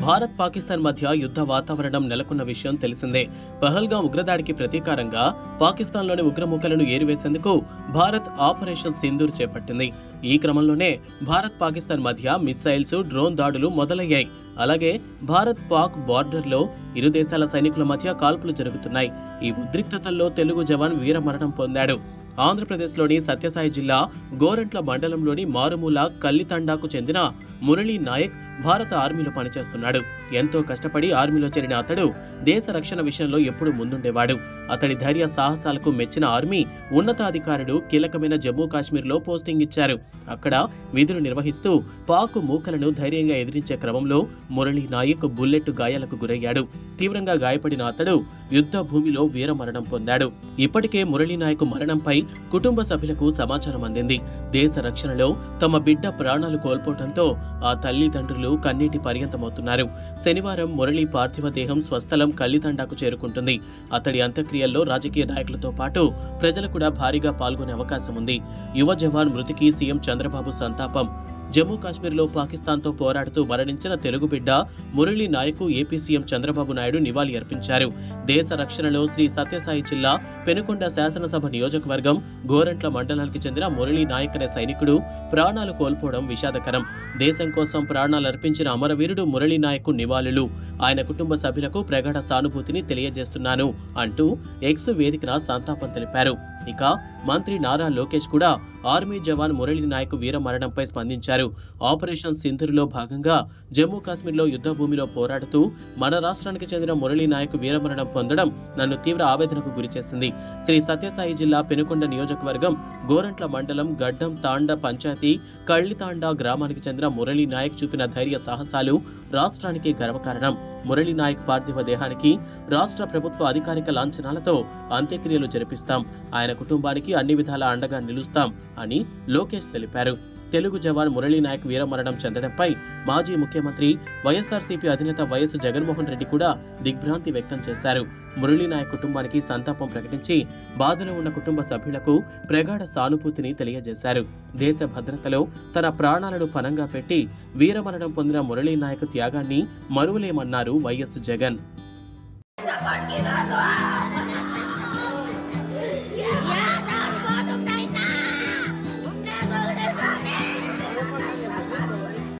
భారత్ పాకిస్తాన్ మధ్య యుద్ధ వాతావరణం నెలకొన్న విషయం తెలిసిందే. పహల్గాం ఉగ్రదాడికి ప్రతీకారంగా పాకిస్తాన్లోని ఉగ్రముఖలను ఏరివేసేందుకు భారత్ ఆపరేషన్ సింధూర్ చేపట్టింది. ఈ క్రమంలోనే భారత్ పాకిస్తాన్ మధ్య మిస్సైల్స్, డ్రోన్ దాడులు మొదలయ్యాయి. అలాగే భారత్ పాక్ బార్డర్లో ఇరు దేశాల సైనికుల మధ్య కాల్పులు జరుగుతున్నాయి. ఈ ఉద్రిక్తతల్లో తెలుగు జవాన్ వీరమరణం పొందాడు. ఆంధ్రప్రదేశ్లోని సత్యసాయి జిల్లా గోరంట్ల మండలంలోని మారుమూల కల్లితండాకు చెందిన మురళీ నాయక్ భారత ఆర్మీలో పనిచేస్తున్నాడు. ఎంతో కష్టపడి ఆర్మీలో చేరిన అతడు దేశ రక్షణ విషయంలో ఎప్పుడూ ముందుండేవాడు. అతడి ధైర్య సాహసాలకు మెచ్చిన ఆర్మీ ఉన్నతాధికారులు కీలకమైన జమ్మూ కాశ్మీర్లో పోస్టింగ్ ఇచ్చారు. అక్కడ విధులు నిర్వహిస్తూ పాక్ మూకలను ధైర్యంగా ఎదిరించే క్రమంలో మురళీ నాయక్ బుల్లెట్ గాయాలకు గురయ్యాడు. తీవ్రంగా గాయపడిన అతడు యుద్ధ భూమిలో వీరమరణం పొందాడు. ఇప్పటికే మురళీ నాయక్ మరణంపై కుటుంబ సభ్యులకు సమాచారం అందింది. దేశ రక్షణలో తమ బిడ్డ ప్రాణాలు కోల్పోవడంతో ఆ తల్లిదండ్రులు కన్నీటి పర్యంతమవుతున్నారు. శనివారం మురళీ పార్థివ దేహం స్వస్థలం కల్లితండాకు చేరుకుంటుంది. అతడి అంత్యక్రియల్లో రాజకీయ నాయకులతో పాటు ప్రజలు కూడా భారీగా పాల్గొనే అవకాశం ఉంది. యువ జవాన్ మృతికి సీఎం చంద్రబాబు సంతాపం. జమ్మూ కాశ్మీర్లో పాకిస్తాన్తో పోరాడుతూ మరణించిన తెలుగు బిడ్డ మురళీ నాయక్ ఏపీ సీఎం చంద్రబాబు నాయుడు నివాళి అర్పించారు. దేశ రక్షణలో శ్రీ సత్యసాయి జిల్లా పెనుకొండ శాసనసభ నియోజకవర్గం గోరంట్ల మండలానికి చెందిన మురళీ నాయక్ అనే సైనికుడు ప్రాణాలు కోల్పోవడం విషాదకరం. దేశం కోసం ప్రాణాలు అర్పించిన అమరవీరుడు మురళీ నాయక్ నివాళులు. ఆయన కుటుంబ సభ్యులకు ప్రగాఢ సానుభూతిని తెలియజేస్తున్నాను అంటూ ఎక్స్ వేదికన సంతాపం తెలిపారు. ఇక మంత్రి నారా లోకేష్ కూడా ఆర్మీ జవాన్ మురళీ నాయక్ వీర మరణంపై స్పందించారు. ఆపరేషన్ సింధూర్లో భాగంగా జమ్మూ కాశ్మీర్లో యుద్ధ భూమిలో పోరాడుతూ మన రాష్ట్రానికి చెందిన మురళీ నాయక్ వీరమరణం పొందడం నన్ను తీవ్ర ఆవేదనకు గురిచేసింది. శ్రీ సత్యసాయి జిల్లా పెనుకొండ నియోజకవర్గం గోరంట్ల మండలం గడ్డం తాండ పంచాయతీ కళ్ళితాండా గ్రామానికి చెందిన మురళీ నాయక్ చూపిన ధైర్య సాహసాలు రాష్ట్రానికి గర్వకారణం. మురళీ నాయక్ పార్థివ దేహానికి రాష్ట్ర ప్రభుత్వ అధికారిక లాంఛనాలతో అంత్యక్రియలు జరిపిస్తాం. ఆయన కుటుంబానికి అన్ని విధాలా అండగా నిలుస్తాం అని లోకేష్ తెలిపారు. తెలుగు జవాన్ మురళీ నాయక్ వీరమరణం చెందడంపై మాజీ ముఖ్యమంత్రి వైఎస్ఆర్సీపీ అధినేత వైఎస్ జగన్మోహన్ రెడ్డి కూడా దిగ్భ్రాంతి వ్యక్తం చేశారు. మురళీ నాయక్ కుటుంబానికి సంతాపం ప్రకటించి బాధలో ఉన్న కుటుంబ సభ్యులకు ప్రగాఢ సానుభూతిని తెలియజేశారు. దేశ భద్రతలో తన ప్రాణాలను పణంగా పెట్టి వీరమరణం పొందిన మురళీ నాయక్ త్యాగాన్ని మరువలేమన్నారు వైఎస్ జగన్.